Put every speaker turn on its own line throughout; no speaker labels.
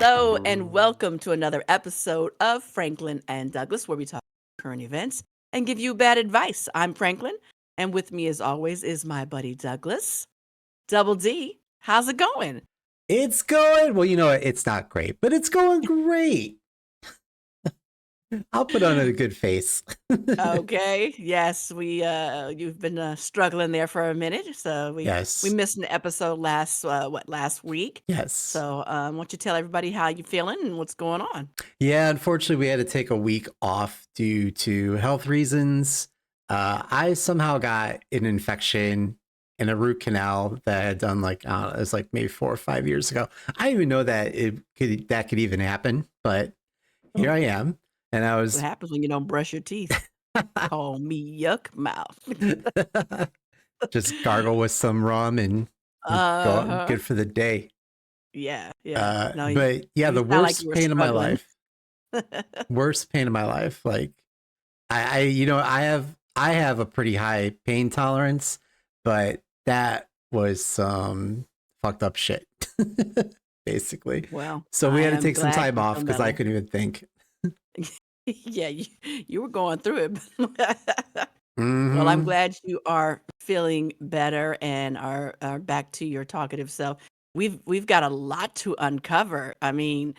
Hello and welcome to another episode of Franklin and Douglas, where we talk current events and give you bad advice. I'm Franklin, and with me, as always, is my buddy Douglas. Double D, how's it going?
It's going, well, it's not great, but it's going great. I'll put on a good face.
Okay, yes, you've been struggling there for a minute, so we
Yes.
missed an episode last week.
Yes.
So, why don't you tell everybody how you feeling and what's going on?
Yeah, unfortunately, we had to take a week off due to health reasons. I somehow got an infection and a root canal that I had done it was like maybe 4 or 5 years ago. I didn't even know that could even happen, but here I am. And I
What
was
happens when you don't brush your teeth? Call me yuck mouth.
just gargle with some rum and go out
Uh-huh.
good for the day.
Yeah, yeah. No,
But yeah,
you
the
sound like you
worst
were
pain of my
struggling.
life. Worst pain of my life. Like I have a pretty high pain tolerance, but that was some fucked up shit. Basically.
Well,
So we
I
had to
am
take some
glad
time
you're
off
feeling
because I
better.
couldn't even think.
Yeah, you were going through it. Well, I'm
Hmm.
glad you are feeling better and are back to your talkative self. We've got a lot to uncover. I mean,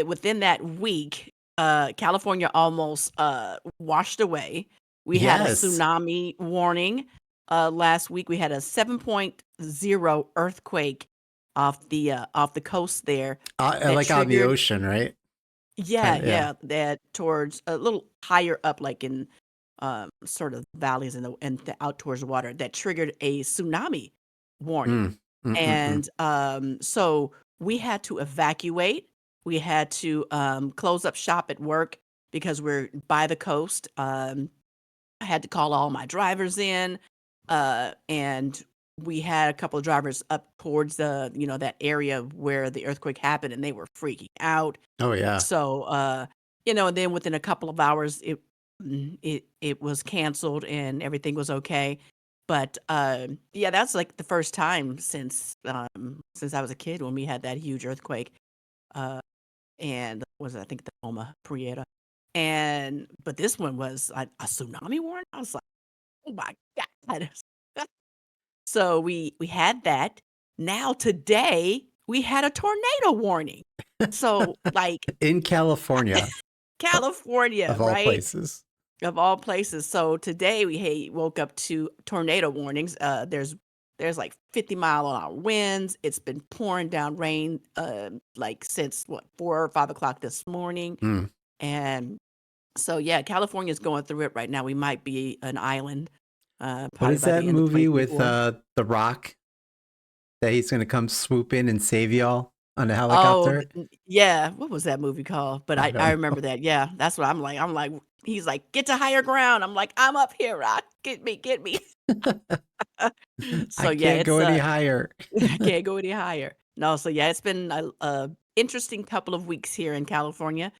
within that week, California almost washed away. We had a
Yes.
tsunami warning last week. We had a 7.0 earthquake off the coast there that
Like on the
triggered.
ocean, right?
Yeah,
Kind of, yeah.
yeah, that towards a little higher up, like in sort of valleys and out towards the water, that triggered a tsunami warning.
Mm. Mm-mm-mm.
And so we had to evacuate. We had to close up shop at work because we're by the coast. I had to call all my drivers in, and we had a couple of drivers up towards that area where the earthquake happened, and they were freaking out.
Oh yeah.
So, and then within a couple of hours, it was canceled and everything was okay. But yeah, that's like the first time since I was a kid when we had that huge earthquake. Uh, and was I think the Loma Prieta, and but this one was a tsunami warning. I was like, oh my god! So we had that. Now today we had a tornado warning. So like
In California, o-
California,
of all
right?
places.
Of all places. So today woke up to tornado warnings. There's like 50-mile-an-hour winds. It's been pouring down rain like since 4 or 5 o'clock this morning.
Mm.
And so yeah, California's going through it right now. We might be an island
What
probably
is
by
that
the end of
movie with
2024.
The Rock that he's gonna come swoop in and save y'all on a
Oh,
helicopter?
yeah. What was that movie called? But
I
I
don't
remember
know.
that. Yeah, that's what I'm like, he's like, "Get to higher ground." I'm like, "I'm up here, Rock. Get me, get me."
I
So yeah,
can't
it's
go any higher.
I can't go any higher. No, so yeah, it's been a interesting couple of weeks here in California.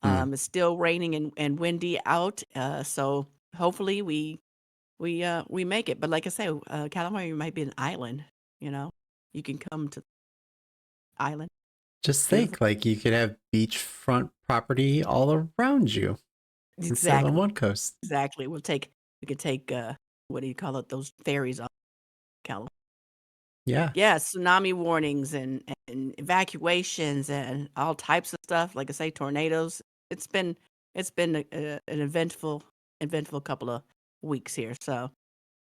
Mm.
It's still raining and windy out. So hopefully we make it. But like I say, California might be an island. You know, you can come to the island.
Just
Beautiful.
think, like you could have beachfront property all around you instead of on
Exactly.
one coast.
Exactly. We could take, what do you call it? Those ferries off California.
Yeah.
Yeah, tsunami warnings and evacuations and all types of stuff. Like I say, tornadoes. It's been an eventful couple of weeks here. So,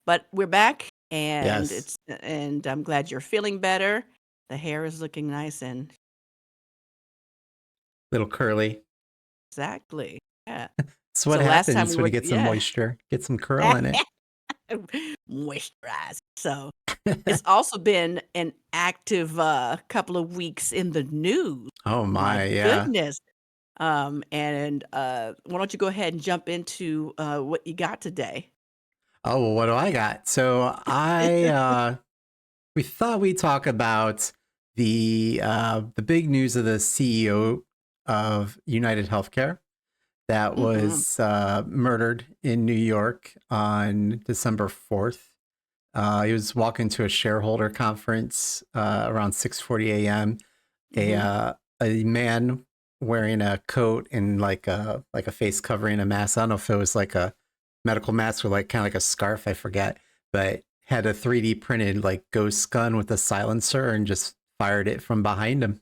but we're back,
Yes.
and I'm glad you're feeling better. The hair is looking nice and
Little curly.
exactly. Yeah.
It's what
So last time
happens
we
when
were
you get some
yeah.
moisture, get some curl in it.
Moisturize. So, it's also been an active, couple of weeks in the news.
Oh
My
my, yeah.
goodness. Why don't you go ahead and jump into, what you got today?
Oh, well, what do I got? So we thought we'd talk about the big news of the CEO of United Healthcare that
Mhm.
was murdered in New York on December 4th. He was walking to a shareholder conference around 6:40 a.m. A
Mhm.
a man wearing a coat and like a face covering, a mask. I don't know if it was like a medical mask or like kind of like a scarf, I forget, but had a 3D printed like ghost gun with a silencer and just fired it from behind him.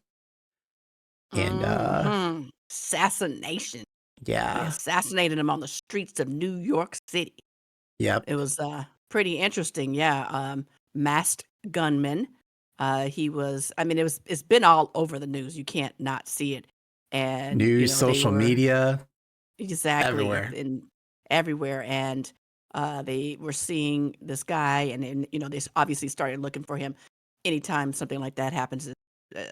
And
Assassination. They
yeah.
assassinated him on the streets of New York City.
Yep.
It was, pretty interesting, yeah, masked gunman. He was I mean, it's been all over the news, you can't not see it, and,
News,
they
social
were
media,
exactly,
everywhere.
in everywhere, and, they were seeing this guy, and then, they obviously started looking for him. Anytime something like that happens, it's,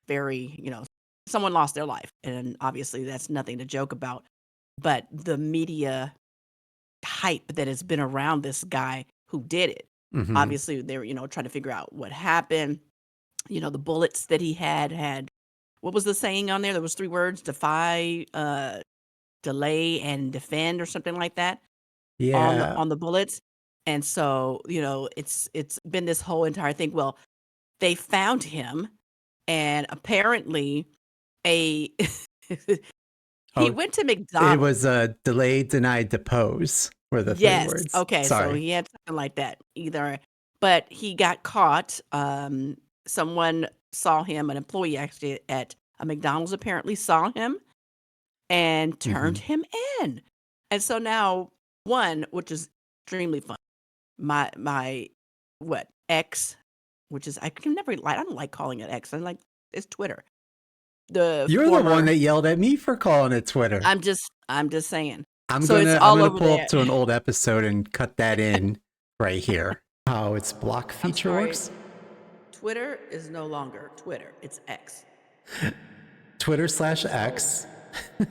very, someone lost their life, and obviously that's nothing to joke about, but the media hype that has been around this guy who did it.
Hmm.
Obviously, they were, trying to figure out what happened. The bullets that he had what was the saying on there? There was 3 words, defy, delay, and defend or something like that on the
Yeah.
on the bullets. And so, it's been this whole entire thing. Well, they found him and apparently a he
Oh,
went to
it
McDonald's.
was a delay, deny, depose were the 3
Yes,
words.
okay, so
Sorry.
he had something like that, either but he got caught, someone saw him, an employee actually at a McDonald's apparently saw him and turned
Hmm.
him in, and so now, one, which is extremely fun, my what, ex, which is I can never I don't like calling it X, I like it's Twitter. The
You're the one
former
that yelled at me for calling it Twitter.
I'm just saying.
I'm
So it's
gonna I'm
all
gonna
over
pull up
there.
to an old episode and cut that in right here. How its block
I'm
feature
sorry.
works.
Twitter is no longer Twitter, it's X.
Twitter/
It's old.
X.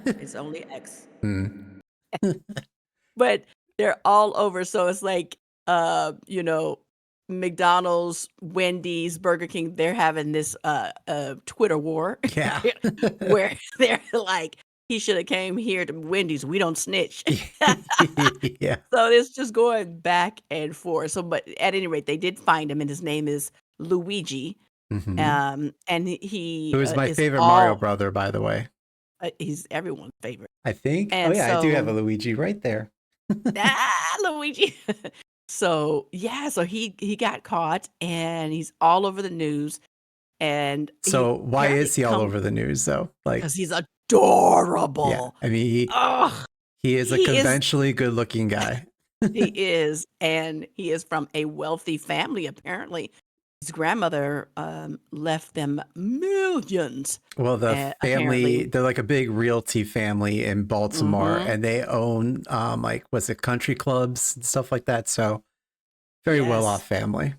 It's only X.
Mm.
But they're all over, so it's like, McDonald's, Wendy's, Burger King, they're having this, Twitter war
Yeah.
where they're like, "He shoulda came here to Wendy's, we don't snitch."
Yeah.
So it's just going back and forth. So, but at any rate, they did find him, and his name is Luigi,
Hmm.
and
It
he,
was my
is
favorite Mario
all
brother, by the way.
he's everyone's favorite.
I think. Oh
And
yeah, I do have
so
a Luigi right there.
Luigi. So, yeah, so he got caught, and he's all over the news, and he
So why
apparently
is he all
come
over the news though? Like,
because he's
yeah,
adorable.
I mean
Ugh,
he is a
he is
conventionally good looking guy.
he is, and he is from a wealthy family, apparently. His grandmother, left them millions,
Well, the family,
apparently.
they're like a big realty family in Baltimore
Mhm.
and they own like was it country clubs and stuff like that. So very well
Yes.
off family.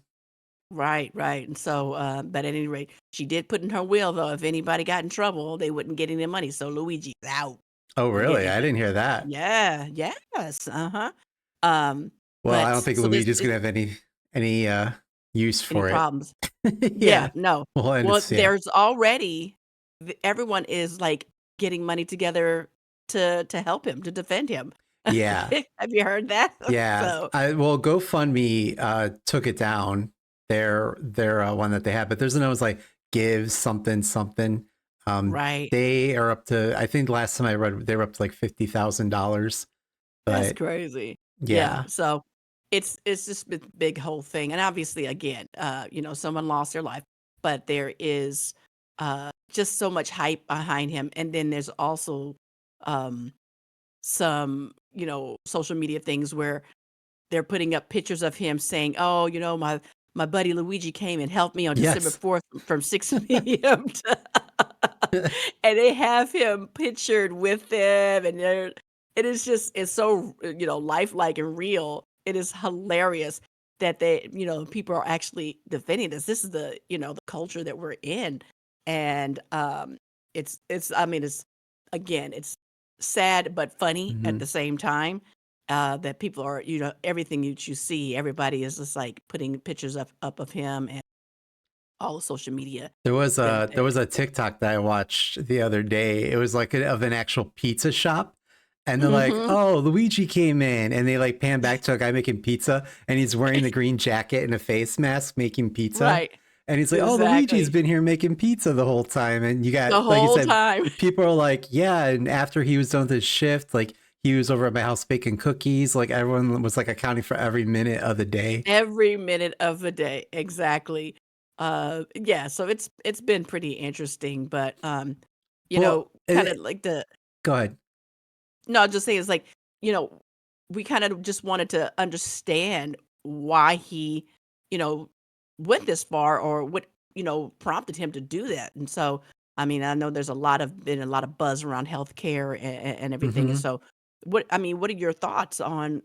Right, right, and so, but at any rate, she did put in her will, though, if anybody got in trouble, they wouldn't get any money, so Luigi's out.
Oh,
Won't get
really?
any
I
money.
didn't hear that.
Yeah, yes, uh-huh. Um,
Well, I
but
don't think
so there's
Luigi's gonna have any use
any
for it.
problems. Yeah,
Yeah.
no.
Well, and
Well,
it's yeah.
there's already everyone is, like, getting money together to help him, to defend him.
Yeah.
Have you heard that?
Yeah.
So
I well, GoFundMe took it down. Their one that they have, but there's another one's like give something something. Um,
right.
they are up to I think last time I read they were up to like $50,000.
That's
But
crazy. Yeah,
yeah.
so it's just big whole thing, and obviously, again, someone lost their life, but there is, just so much hype behind him, and then there's also, um, some, social media things where they're putting up pictures of him saying, "Oh, my buddy Luigi came and helped me on December
Yes.
4th from 6 p.m. to" and they have him pictured with them, and it is just it's so, lifelike and real. It is hilarious that people are actually defending this. This is the culture that we're in, and, it's I mean, it's again, it's sad but funny at
Mhm.
the same time, that people are everything that you see, everybody is just, like, putting pictures up of him and all the social media that
There was a TikTok that I watched the other day. It was like of an actual pizza shop. And they're like,
Mhm.
"Oh, Luigi came in," and they like pan back to a guy making pizza, and he's wearing the green jacket and a face mask making pizza.
Right.
And he's like, "Oh, Luigi's
Exactly.
been here making pizza the whole time." And you got,
The
like you
whole
said,
time.
people are like, "Yeah." And after he was done with his shift, like he was over at my house baking cookies. Like everyone was like accounting for every minute of the day.
Every minute of the day, exactly. Yeah, so it's been pretty interesting, but,
Well,
kinda like the
go ahead.
no, I'll just say it's like, you know, we kind of just wanted to understand why he, you know, went this far or what, prompted him to do that. And so, I mean, I know there's been a lot of buzz around healthcare and everything. And
Hmm.
so what are your thoughts on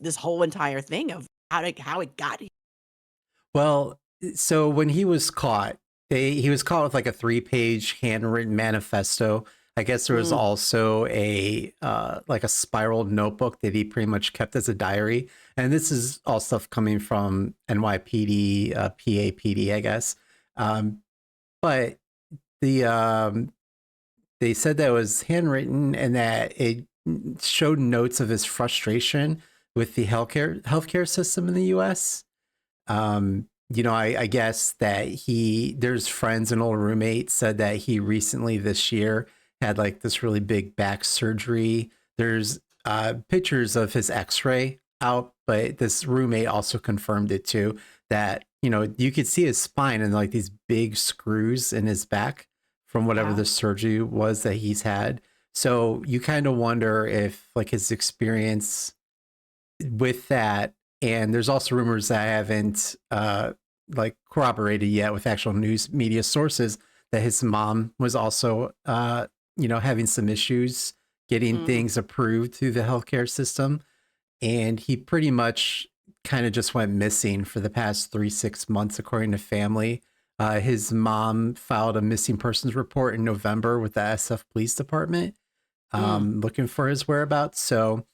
this whole entire thing of how it got here?
Well, so when he was caught, he was caught with like a 3-page handwritten manifesto. I guess there was
Mm,
also a like a spiraled notebook that he pretty much kept as a diary. And this is all stuff coming from NYPD, PAPD, I guess. Um, but the they said that it was handwritten and that it showed notes of his frustration with the healthcare system in the U.S. I guess that there's friends and old roommates said that he recently this year had like this really big back surgery. There's pictures of his x-ray out, but this roommate also confirmed it too, that, you could see his spine and like these big screws in his back from whatever the
wow.
surgery was that he's had. So you kind of wonder if like his experience with that, and there's also rumors that I haven't like corroborated yet with actual news media sources, that his mom was also having some issues getting
Mm,
things approved through the healthcare system, and he pretty much kind of just went missing for the past 3-6 months according to family. His mom filed a missing persons report in November with the SF police department,
mm.
looking for his whereabouts. So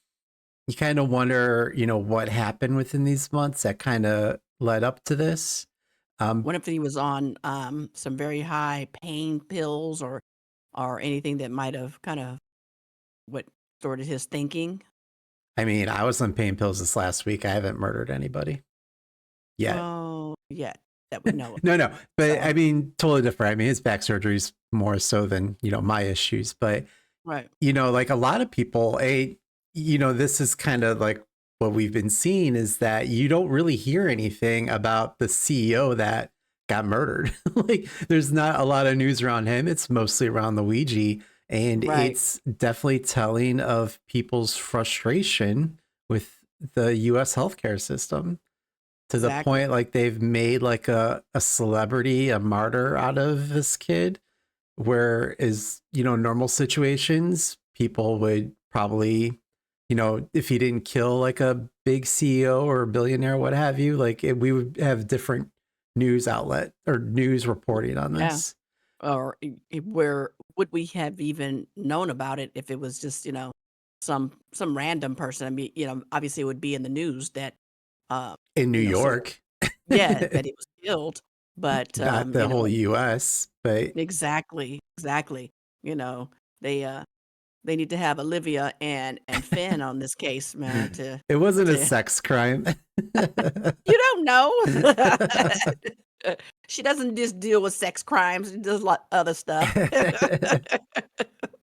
you kind of wonder, what happened within these months that kind of led up to this. Um,
What if he was on some very high pain pills or anything that might have kind of what sorted his thinking?
I mean, I was on pain pills this last week. I haven't murdered anybody yet.
Well, yeah, that we know of.
No, no, but
So
I mean, totally different. I mean, his back surgery is more so than my issues. But
right.
like a lot of people, this is kind of like what we've been seeing is that you don't really hear anything about the CEO that got murdered. Like, there's not a lot of news around him. It's mostly around Luigi. And
Right.
it's definitely telling of people's frustration with the US healthcare system, to the
Exactly.
point like they've made like a celebrity, a martyr out of this kid. Whereas, normal situations, people would probably, if he didn't kill like a big CEO or a billionaire, what have you, like we would have different news outlet or news reporting on
Yeah.
this.
Or where would we have even known about it if it was just, some random person? I mean, obviously it would be in the news that
In New
someone
York.
yeah, that he was killed. But
Not the whole US, but
exactly, exactly. You know, they they need to have Olivia and Finn on this case, man,
it wasn't a
to
sex crime.
you don't know. She doesn't just deal with sex crimes, she does a lot other stuff.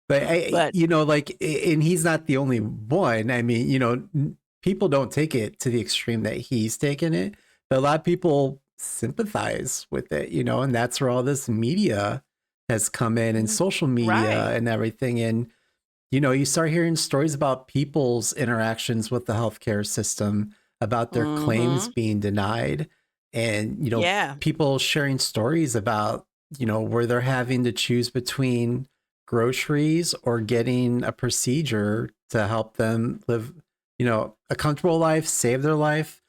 But
But
like, and he's not the only one. I mean, people don't take it to the extreme that he's taken it, but a lot of people sympathize with it, and that's where all this media has come in, and
mm,
social media
right.
and everything. And, you start hearing stories about people's interactions with the healthcare system, about their claims
Mhm.
being denied, and,
Yeah,
people sharing stories about, where they're having to choose between groceries or getting a procedure to help them live, a comfortable life, save their life,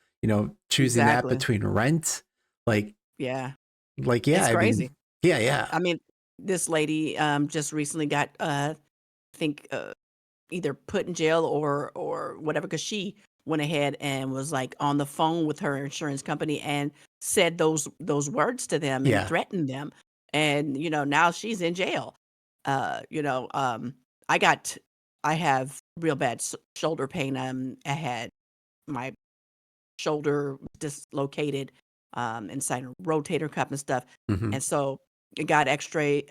choosing that
exactly.
between rent. Like,
Yeah,
yeah,
it's
I
crazy.
mean, yeah, yeah.
I mean, this lady, just recently got, I think, either put in jail or whatever, because she went ahead and was, like, on the phone with her insurance company and said those words to them and
Yeah.
threatened them, and, now she's in jail. I got I have real bad shoulder pain, I had my shoulder dislocated, inside a rotator cuff and stuff.
Mhm.
And so it got X-rays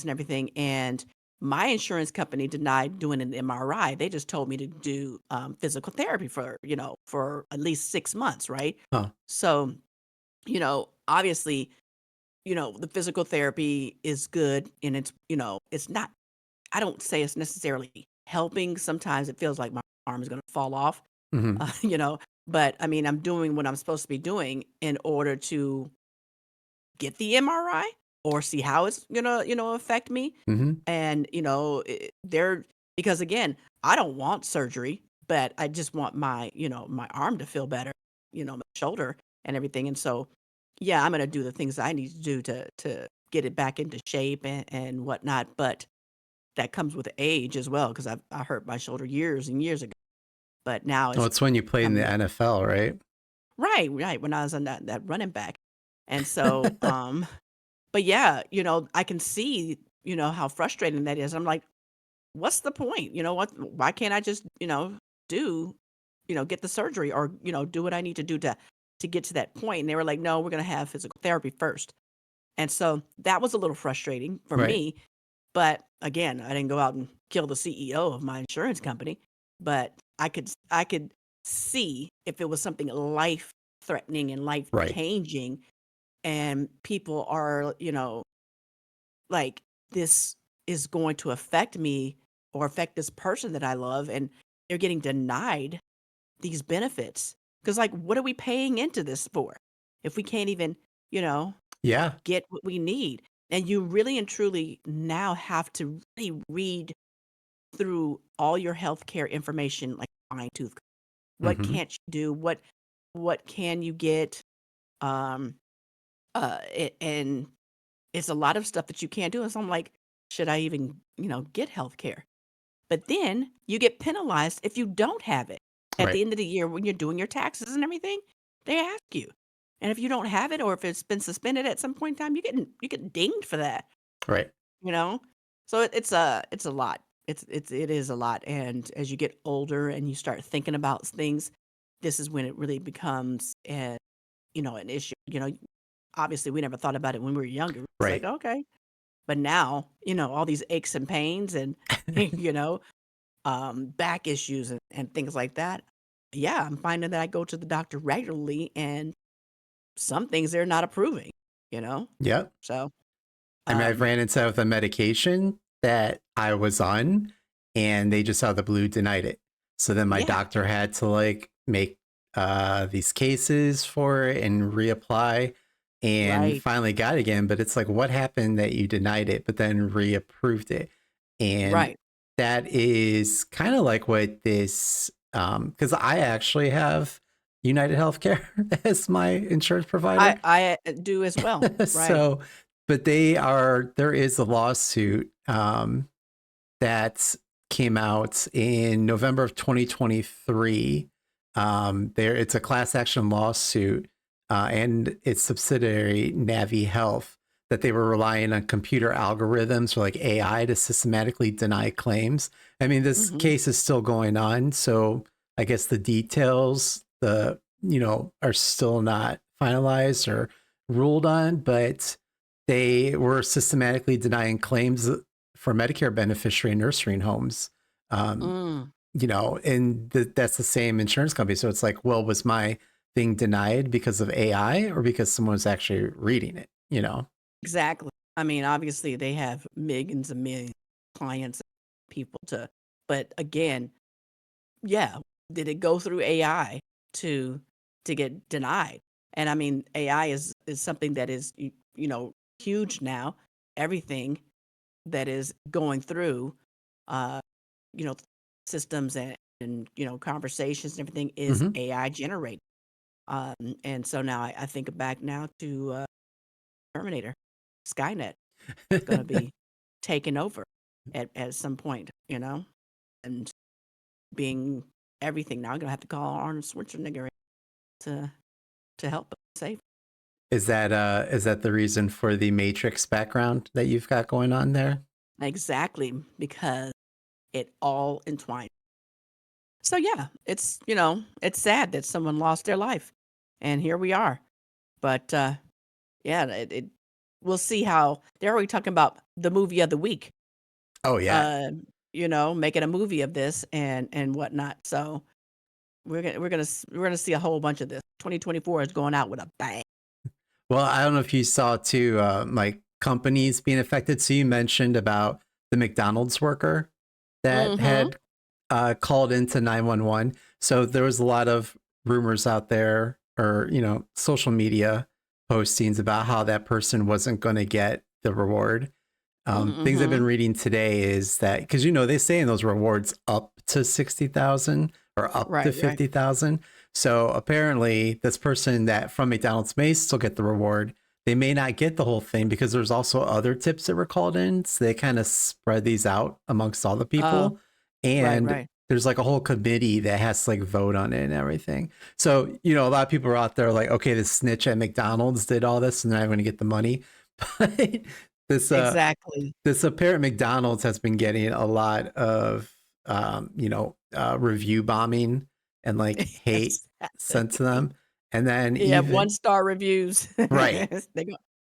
and everything. And my insurance company denied doing an MRI. They just told me to do physical therapy for for at least 6 months, right?
Huh.
So obviously, the physical therapy is good, and it's not. I don't say it's necessarily helping. Sometimes it feels like my arm is going to fall off,
Mhm.
you know. But I mean, I'm doing what I'm supposed to be doing in order to get the MRI or see how it's gonna, affect me.
Mhm.
And, they're because again, I don't want surgery, but I just want my arm to feel better, my shoulder and everything. And so, yeah, I'm gonna do the things I need to do to get it back into shape and whatnot. But that comes with age as well because I hurt my shoulder years and years ago. But now
Oh,
it's
it's when you played in the
coming.
NFL, right?
Right, right, when I was on that running back. And so, but yeah, I can see, how frustrating that is. I'm like, what's the point? You know what? Why can't I just, do, get the surgery or, do what I need to do to get to that point? And they were like, no, we're going to have physical therapy first. And so that was a little frustrating for
Right.
me. But again, I didn't go out and kill the CEO of my insurance company, but I could see if it was something life threatening and life
Right.
changing and people are, like, this is going to affect me or affect this person that I love, and they're getting denied these benefits. Because, like, what are we paying into this for if we can't even, you know,
Yeah.
get what we need? And you really and truly now have to really read through all your healthcare information like fine tooth. What
Mhm.
can't you do? What can you get? Um, and it's a lot of stuff that you can't do, and so I'm like, "Should I even, get healthcare?" But then you get penalized if you don't have it. At
Right.
the end of the year when you're doing your taxes and everything, they ask you. And if you don't have it or if it's been suspended at some point in time, you get dinged for that,
Right.
you know? So it's a lot. It is a lot, and as you get older and you start thinking about things, this is when it really becomes an issue, obviously, we never thought about it when we were younger. It's like,
Right.
"Okay." But now, all these aches and pains and, you know, back issues and things like that. Yeah, I'm finding that I go to the doctor regularly and some things they're not approving, you know?
Yep.
So,
I mean, I've
um,
ran into with a medication that I was on, and they just out of the blue denied it. So then my
yeah,
doctor had to like make these cases for it and reapply, and
right,
finally got it again. But it's like, what happened that you denied it, but then reapproved it? And
right.
that is kind of like what this, because I actually have United Healthcare as my insurance provider.
I do as well. Right.
So, but there is a lawsuit that came out in November of 2023. It's a class action lawsuit, and its subsidiary Navi Health, that they were relying on computer algorithms or like AI to systematically deny claims. I mean, this
Mhm.
case is still going on, so I guess the details are still not finalized or ruled on, but they were systematically denying claims for Medicare beneficiary nursing homes. Um,
Mm.
and that's the same insurance company. So it's like, well, was my thing denied because of AI or because someone was actually reading it?
Exactly. I mean, obviously, they have millions and millions of clients, people to but again, yeah. Did it go through AI to get denied? And I mean, AI is something that is huge now. Everything that is going through uh you know systems and conversations and everything is
Hmm.
AI generated. Um and so now I think back now to Terminator, Skynet is going to be taken over at some point, and being everything. Now I'm gonna have to call Arnold Schwarzenegger to help us save.
Is that the reason for the Matrix background that you've got going on there?
Exactly, because it all entwined. So yeah, it's sad that someone lost their life, and here we are. But, yeah, we'll see how they're already talking about the movie of the week,
Oh yeah.
uh, making a movie of this and whatnot. So we're gonna see a whole bunch of this. 2024 is going out with a bang.
Well, I don't know if you saw too, like companies being affected. So you mentioned about the McDonald's worker that
Mhm.
had called into 911. So there was a lot of rumors out there, or social media postings about how that person wasn't going to get the reward. Things I've been
Mhm.
reading today is that, because they say in those rewards up to 60,000 or up to
Right, right.
50,000. So apparently, this person that from McDonald's may still get the reward. They may not get the whole thing because there's also other tips that were called in. So they kind of spread these out amongst all the
Oh,
people.
right,
And
right.
there's like a whole committee that has to like vote on it and everything. So, a lot of people are out there like, okay, the snitch at McDonald's did all this and they're not going to get the money. But this
Exactly.
this apparent McDonald's has been getting a lot of review bombing and like hate
Yes.
sent to them. And then
Yeah,
even
one-star reviews.
right,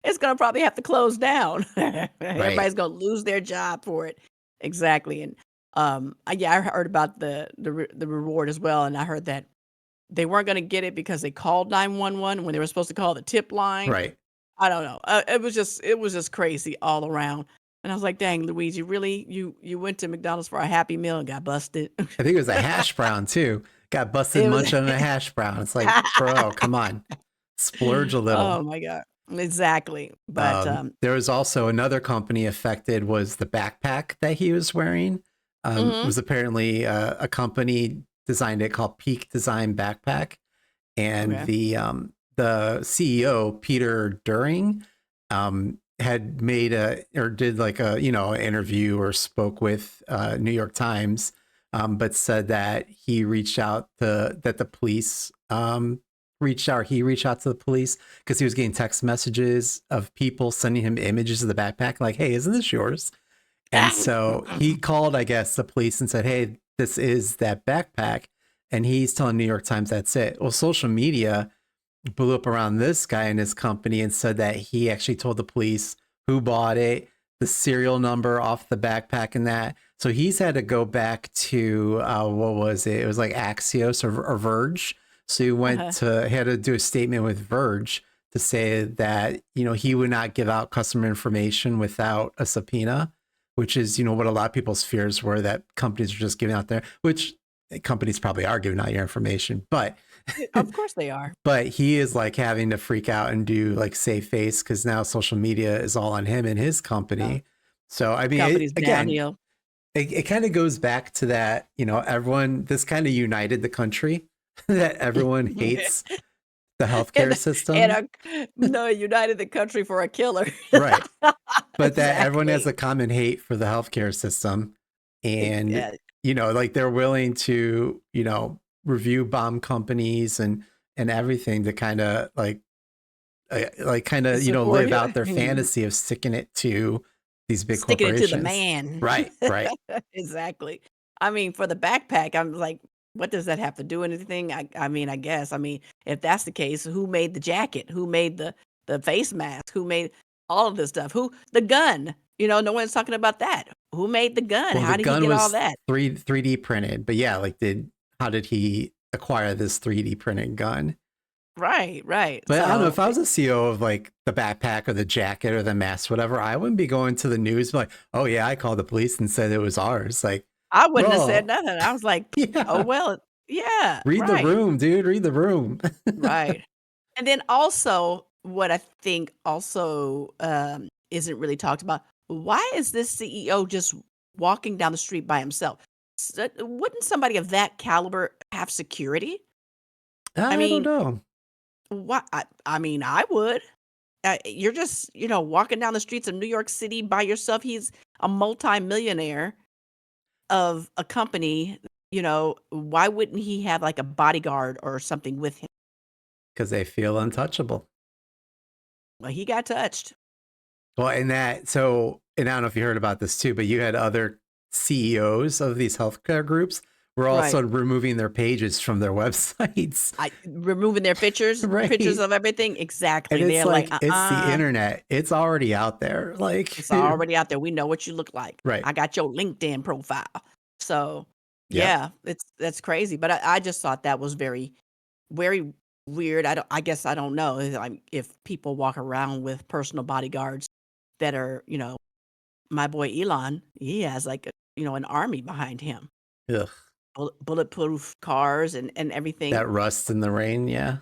It's gonna probably have to close down.
right,
Everybody's gonna lose their job for it. Exactly, and, yeah, I heard about the reward as well, and I heard that they weren't gonna get it because they called 911 when they were supposed to call the tip line.
right.
I don't know, it was just crazy all around, and I was like, "Dang, Luigi, really? You went to McDonald's for a Happy Meal and got busted?"
I think it was a hash brown too. Got busted
It was
munching on a hash brown. It's like, bro, come on, splurge a little.
Oh my god. Exactly, but,
There was also another company affected was the backpack that he was wearing. It
mhm,
was apparently a company designed it called Peak Design Backpack, and
okay.
the CEO Peter During had made a or did like a interview or spoke with New York Times, but said that the police he reached out to the police because he was getting text messages of people sending him images of the backpack like, hey, isn't this yours? And so he called, I guess, the police and said, hey, this is that backpack. And he's telling New York Times that's it. Well, social media blew up around this guy and his company and said that he actually told the police who bought it, the serial number off the backpack and that. So he's had to go back to what was it? It was like Axios or Verge. So
Uh-huh.
he had to do a statement with Verge to say that he would not give out customer information without a subpoena, which is what a lot of people's fears were, that companies are just giving out there, which companies probably are giving out your information, but
Of course they are.
but he is like having to freak out and do like save face because now social media is all on him and his
Uh,
company. So I mean,
company's
again,
downhill.
it kind of goes back to that. Everyone, this kind of united the country that everyone hates the healthcare
And and
system,
no, united the country for a killer.
right? But that everyone has
Exactly.
a common hate for the healthcare system, and
Yeah,
like they're willing to review bomb companies and everything to kind of like kind of
support
live
you.
out their fantasy of sticking it to these big
Sticking it to the
corporations.
man.
Right, right.
Exactly. I mean, for the backpack, I'm like, what does that have to do with anything? I mean, I guess. I mean, if that's the case, who made the jacket? Who made the face mask? Who made all of this stuff? Who the gun? No one's talking about that. Who made the gun?
Well, the
How did he
gun
get all
was
that?
3D printed, but yeah, like did how did he acquire this 3D printed gun?
Right, right.
But I don't know,
So
if I was a CEO of like the backpack or the jacket or the mask, whatever, I wouldn't be going to the news like, oh yeah, I called the police and said it was ours. Like,
I wouldn't have said
bro,
nothing. I was like, "Oh,
yeah,
well, yeah,
read the
right,
room, dude, read the room.
right." And then also, what I think also, isn't really talked about, why is this CEO just walking down the street by himself? Wouldn't somebody of that caliber have security? I
I don't
mean,
know.
why I mean, I would. You're just, walking down the streets of New York City by yourself. He's a multimillionaire of a company, why wouldn't he have, like, a bodyguard or something with him?
Because they feel untouchable.
Well, he got touched.
Well, and I don't know if you heard about this too, but you had other CEOs of these healthcare groups we're
Right.
also removing their pages from their websites.
Removing their pictures
Right.
of everything.
And
Exactly.
it's
They're like,
like, it's the internet. It's already out there. Like,
it's already out there. We know what you look like.
right.
I got your LinkedIn profile. So,
Yep.
yeah, that's crazy. But I just thought that was very, very weird. I guess I don't know if people walk around with personal bodyguards that are, my boy Elon, he has like an army behind him,
Ugh.
bulletproof cars and everything.
That rust in the rain. Yeah.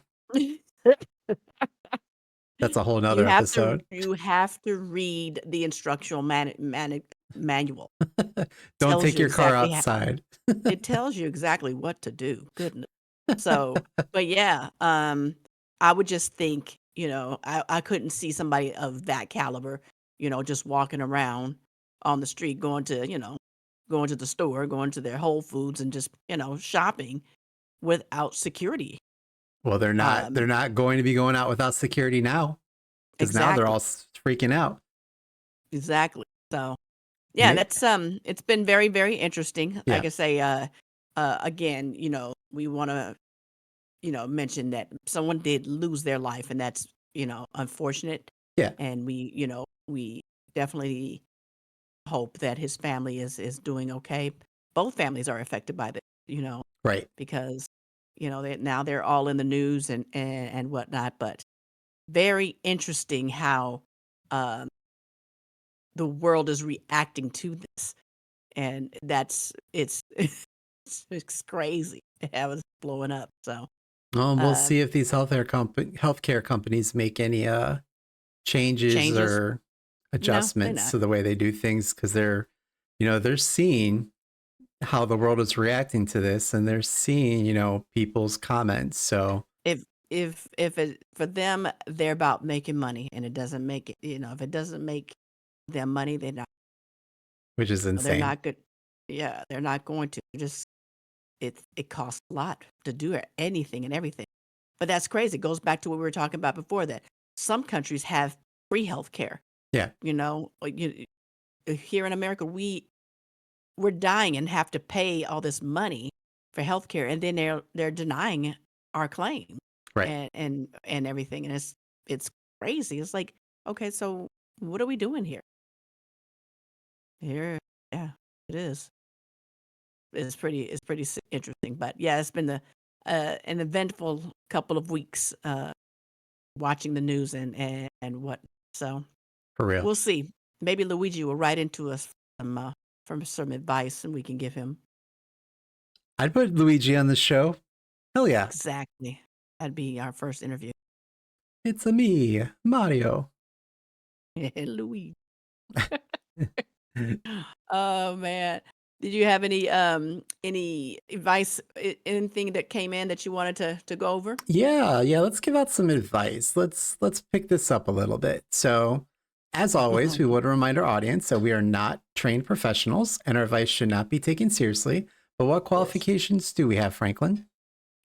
That's a whole
You
nother
have to
episode.
you have to read the instructional manual.
Don't
Tells
take
you
your car
exactly
outside.
it tells you exactly what to do. Goodness. So, but yeah, I would just think, I couldn't see somebody of that caliber, just walking around on the street, going to the store, going to their Whole Foods and just, shopping without security.
Well, they're not.
Um,
They're not going to be going out without security now, because now they're
exactly,
all freaking out.
exactly. So, yeah,
And it,
that's it's been very, very interesting.
yeah,
Like I say, again, we want to mention that someone did lose their life, and that's, unfortunate.
yeah,
And we definitely hope that his family is doing okay. Both families are affected by this,
right.
because, now they're all in the news and whatnot. But very interesting how um, the world is reacting to this, and it's crazy how it's blowing up. So,
We'll
um,
see if these healthcare companies make any changes
changes?
or
No, they're
adjustments
not.
to the way they do things, because they're seeing how the world is reacting to this, and they're seeing people's comments. So,
If it for them, they're about making money, and it doesn't make it, if it doesn't make them money,
which is
they're
insane.
not good. Yeah, they're not going to. Just it costs a lot to do anything and everything. But that's crazy. It goes back to what we were talking about before, that some countries have free health care.
Yeah,
Here in America, we're dying and have to pay all this money for healthcare, and then they're denying our claim
right.
and everything, and it's crazy. It's like, okay, so what are we doing here? Here, yeah, it is. It's pretty interesting, but yeah, it's been an eventful couple of weeks watching the news and what. So
For real.
we'll see. Maybe Luigi will write into us from some advice, and we can give him.
I'd put Luigi on the show. Hell yeah.
Exactly. That'd be our first interview.
It's a me, Mario.
Louis. Oh man. Did you have any advice, anything that came in that you wanted to go over?
Yeah, let's give out some advice. Let's pick this up a little bit. So, as always, we want to remind our audience that we are not trained professionals and our advice should not be taken seriously. But what
Yes.
qualifications do we have, Franklin?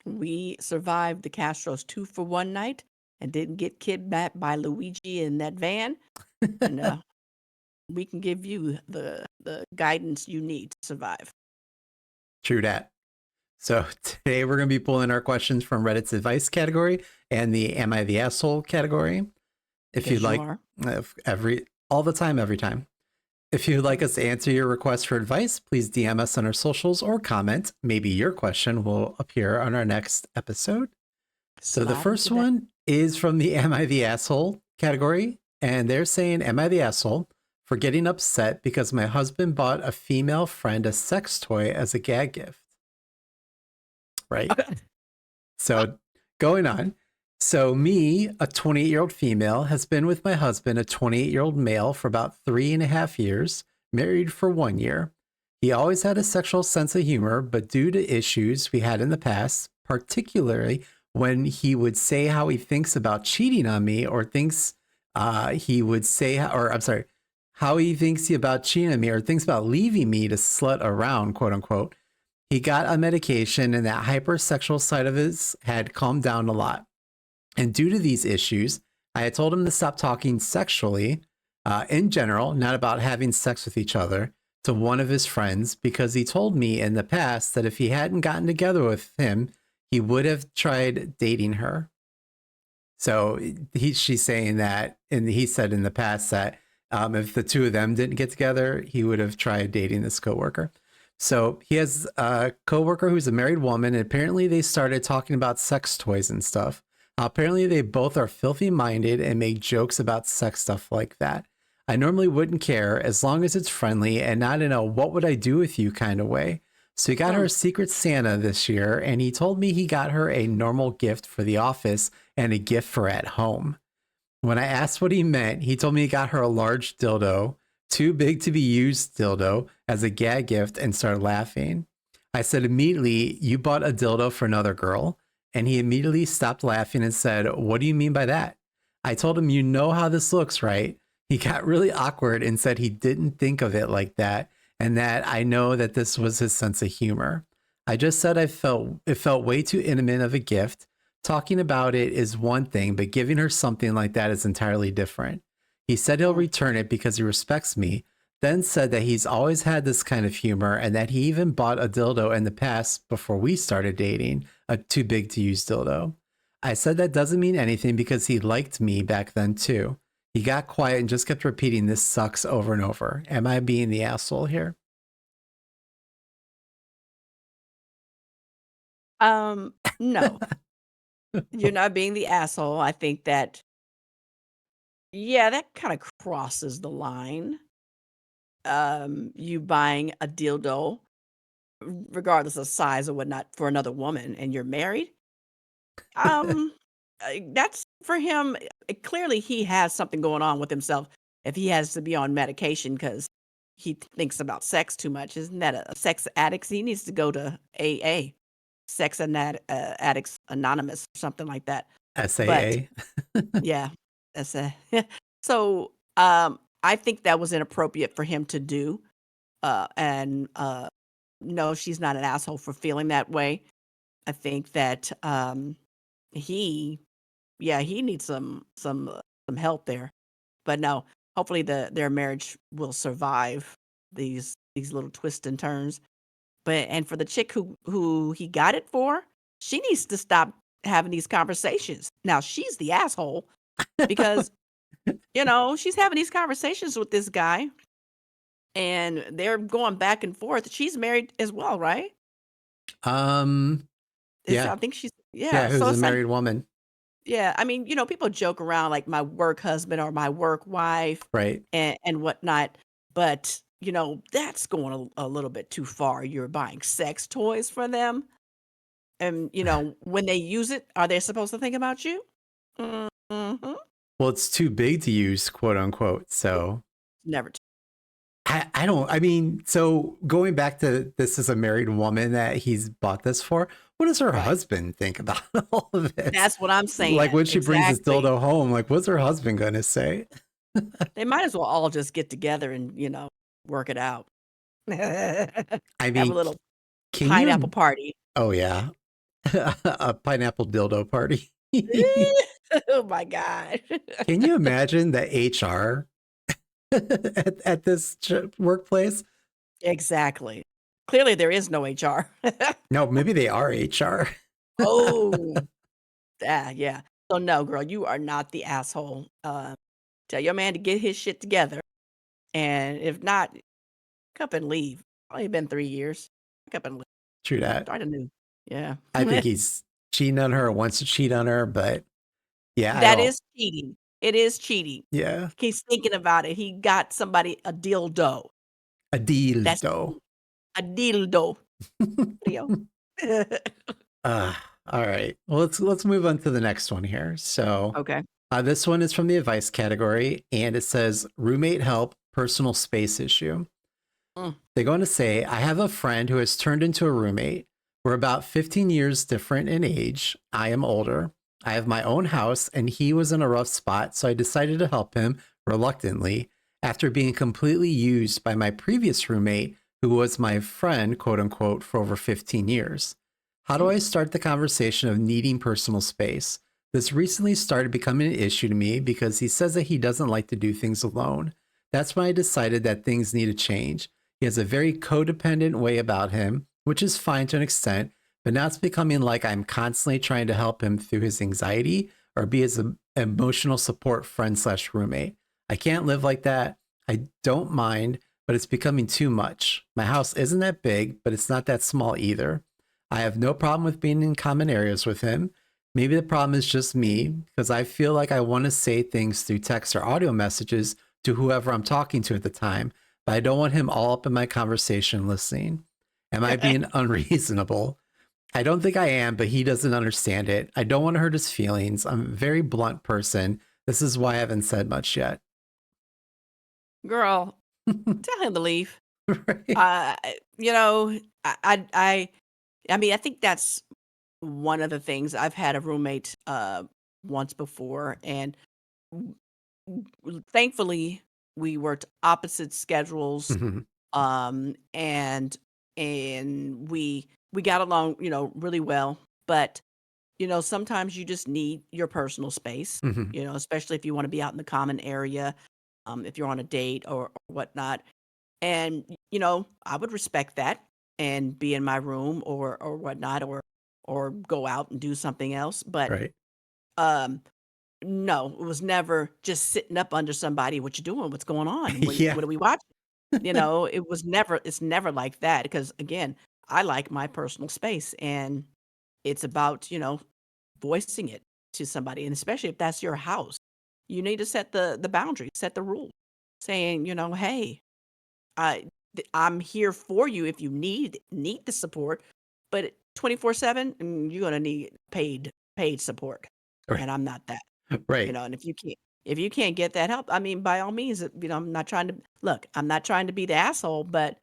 We survived the Castros 2 for 1 night and didn't get kidnapped by Luigi in that van. And we can give you the guidance you need to survive.
True that. So today we're going to be pulling our questions from Reddit's advice category and the Am I the Asshole category. If you'd
Because you
like,
are.
all the time, every time. If you'd like us to answer your request for advice, please DM us on our socials or comment. Maybe your question will appear on our next episode. So the
Slide
first
into that.
one is from the Am I the Asshole category. And they're saying, Am I the asshole for getting upset because my husband bought a female friend a sex toy as a gag gift? Right? So going on. So me, a 28-year-old female, has been with my husband, a 28-year-old male, for about 3.5 years, married for 1 year. He always had a sexual sense of humor, but due to issues we had in the past, particularly when he would say how he thinks about cheating on me, or thinks he would say, or I'm sorry, how he thinks about cheating on me, or thinks about leaving me to slut around, quote unquote, he got on medication, and that hypersexual side of his had calmed down a lot. And due to these issues, I had told him to stop talking sexually in general, not about having sex with each other, to one of his friends because he told me in the past that if he hadn't gotten together with him, he would have tried dating her. So she's saying that, and he said in the past that if the two of them didn't get together, he would have tried dating this coworker. So he has a coworker who's a married woman, and apparently they started talking about sex toys and stuff. Apparently they both are filthy minded and make jokes about sex stuff like that. I normally wouldn't care as long as it's friendly and not in a what would I do with you kind of way. So he got her
Hmm.
a Secret Santa this year, and he told me he got her a normal gift for the office and a gift for at home. When I asked what he meant, he told me he got her a large dildo, too big to be used dildo, as a gag gift and started laughing. I said immediately, "You bought a dildo for another girl?" And he immediately stopped laughing and said, "What do you mean by that?" I told him, "You know how this looks, right?" He got really awkward and said he didn't think of it like that and that I know that this was his sense of humor. I just said it felt way too intimate of a gift. Talking about it is one thing, but giving her something like that is entirely different. He said he'll
Hmm.
return it because he respects me, then said that he's always had this kind of humor and that he even bought a dildo in the past before we started dating, a too big to use dildo. I said that doesn't mean anything because he liked me back then too. He got quiet and just kept repeating this sucks over and over. Am I being the asshole here?
No, you're not being the asshole. I think that, yeah, that kind of crosses the line. You buying a dildo, regardless of size or whatnot, for another woman, and you're married. Um, that's for him. Clearly, he has something going on with himself. If he has to be on medication because he thinks about sex too much, isn't that a sex addict? He needs to go to AA, Addicts Anonymous, or something like that. But
SAA.
yeah, that's a so. I think that was inappropriate for him to do. And no, she's not an asshole for feeling that way. I think that he yeah, he needs some help there. But no, hopefully their marriage will survive these little twists and turns. But and for the chick who he got it for, she needs to stop having these conversations. Now she's the asshole because, she's having these conversations with this guy and they're going back and forth. She's married as well, right?
um,
Is
yeah,
I think she's
yeah,
yeah. So
who's a
it's like
married woman,
yeah, I mean, people joke around like my work husband or my work wife
right?
and whatnot, but that's going a little bit too far. You're buying sex toys for them, and when they use it, are they supposed to think about you? Mm-hmm.
Well, it's too big to use, quote unquote. So
Never.
I don't, I mean, so going back to this is a married woman that he's bought this for, what does her
Right.
husband think about all of this?
That's what I'm
Like
saying.
when she brings this
Exactly.
dildo home, like what's her husband going to say?
They might as well all just get together and work it out.
I
Have a
mean,
little
can
pineapple
you,
party.
oh yeah, a pineapple dildo party.
Oh my god.
Can you imagine the HR at this workplace?
Exactly. Clearly, there is no HR.
No, maybe they are HR.
Oh, yeah. So, no, girl, you are not the asshole. Tell your man to get his shit together, and if not, pick up and leave. Only been 3 years. Pick up and leave.
True that.
Start anew. Yeah.
I think he's cheating on her or wants to cheat on her, but yeah, I
That
don't.
is cheating. It is cheating.
Yeah,
He's thinking about it. He got somebody a dildo.
a
That's
dildo.
cheating. A dildo. Leo.
uh, all right. Well, let's move on to the next one here. So,
Okay.
this one is from the advice category, and it says roommate help, personal space issue.
Mm,
They go on to say, I have a friend who has turned into a roommate. We're about 15 years different in age. I am older. I have my own house, and he was in a rough spot, so I decided to help him reluctantly after being completely used by my previous roommate, who was my friend, quote unquote, for over 15 years. How do
mm,
I start the conversation of needing personal space? This recently started becoming an issue to me because he says that he doesn't like to do things alone. That's when I decided that things need to change. He has a very codependent way about him, which is fine to an extent, but now it's becoming like I'm constantly trying to help him through his anxiety or be his emotional support friend slash roommate. I can't live like that. I don't mind, but it's becoming too much. My house isn't that big, but it's not that small either. I have no problem with being in common areas with him. Maybe the problem is just me because I feel like I want to say things through text or audio messages to whoever I'm talking to at the time, but I don't want him all up in my conversation listening. Am I being unreasonable? I don't think I am, but he doesn't understand it. I don't want to hurt his feelings. I'm a very blunt person. This is why I haven't said much yet.
Girl, tell him to leave.
Right.
Uh, you know, I I I I mean, I think that's one of the things. I've had a roommate, once before, and w thankfully, we worked opposite schedules,
Mhm.
and we got along, really well, but, sometimes you just need your personal space,
Mhm.
especially if you wanna be out in the common area, if you're on a date or whatnot. And, I would respect that and be in my room or whatnot, or go out and do something else. But
Right.
um no, it was never just sitting up under somebody. What you doing? What's going on?
Yeah.
What are we watching? It's never like that because again, I like my personal space, and it's about, voicing it to somebody, and especially if that's your house. You need to set the boundary, set the rule, saying, "Hey, I'm here for you if you need the support, but 24/7, you're gonna need paid support,
Right.
and I'm not that."
Right.
And if you can't get that help, I mean, by all means, I'm not trying to look, I'm not trying to be the asshole, but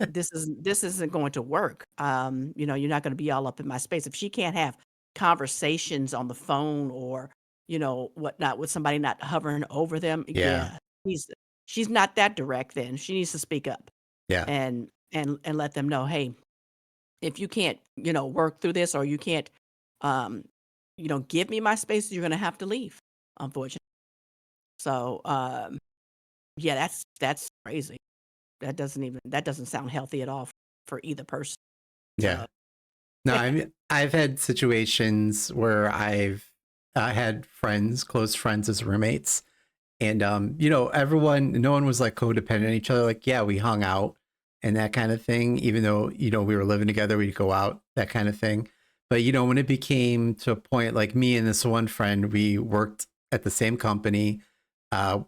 this isn't going to work. You're not gonna be all up in my space. If she can't have conversations on the phone or, whatnot with somebody not hovering over them,
Yeah.
yeah, she's she's not that direct then. She needs to speak up
Yeah.
and let them know, "Hey, if you can't, work through this or you can't, um, give me my space, you're gonna have to leave, unfortunately." So, yeah, that's crazy. That doesn't sound healthy at all for either person.
Yeah.
So
No, I mean, I've had situations where I've had friends, close friends as roommates, and everyone, no one was like codependent on each other. Like, yeah, we hung out and that kind of thing. Even though we were living together, we'd go out, that kind of thing. But when it became to a point, like me and this one friend, we worked at the same company. Uh,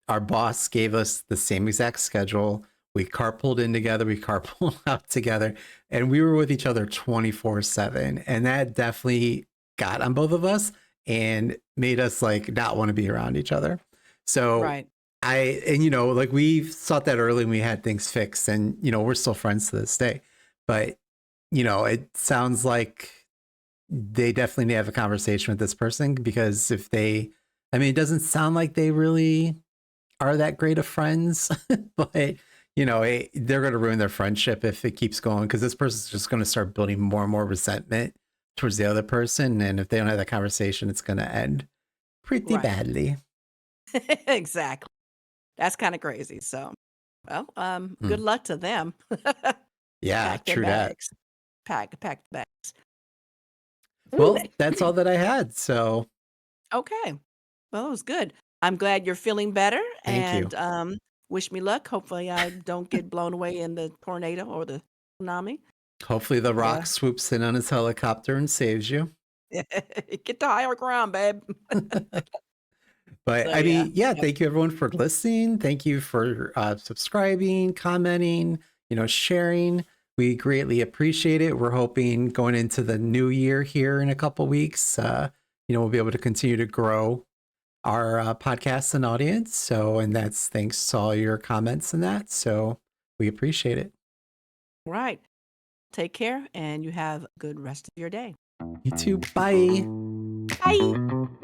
our boss gave us the same exact schedule. We carpooled in together, we carpooled out together, and we were with each other 24/7. And that definitely got on both of us and made us like not want to be around each other. So
right,
and like we thought that early and we had things fixed, and we're still friends to this day. But it sounds like they definitely need to have a conversation with this person because if they, I mean, it doesn't sound like they really are that great of friends, but they're going to ruin their friendship if it keeps going because this person's just going to start building more and more resentment towards the other person, and if they don't have that conversation, it's going to end pretty
right.
badly.
Exactly. That's kinda crazy, so, well, good
Hmm.
luck to them.
Yeah,
Pack their
true that.
bags. Pack the bags.
Well, that's all that I had. So
Okay. Well, it was good. I'm glad you're feeling better,
thank you.
and, wish me luck. Hopefully, I don't get blown away in the tornado or the tsunami.
Hopefully, The
Yeah.
Rock swoops in on his helicopter and saves you.
Get to higher ground, babe.
But
So,
I
yeah.
mean, yeah,
Yep.
thank you everyone for listening. Thank you for subscribing, commenting, sharing. We greatly appreciate it. We're hoping going into the new year here in a couple weeks, we'll be able to continue to grow our podcast and audience. So, and that's thanks to all your comments and that. So we appreciate it.
Right. Take care, and you have a good rest of your day.
You too. Bye.
Bye.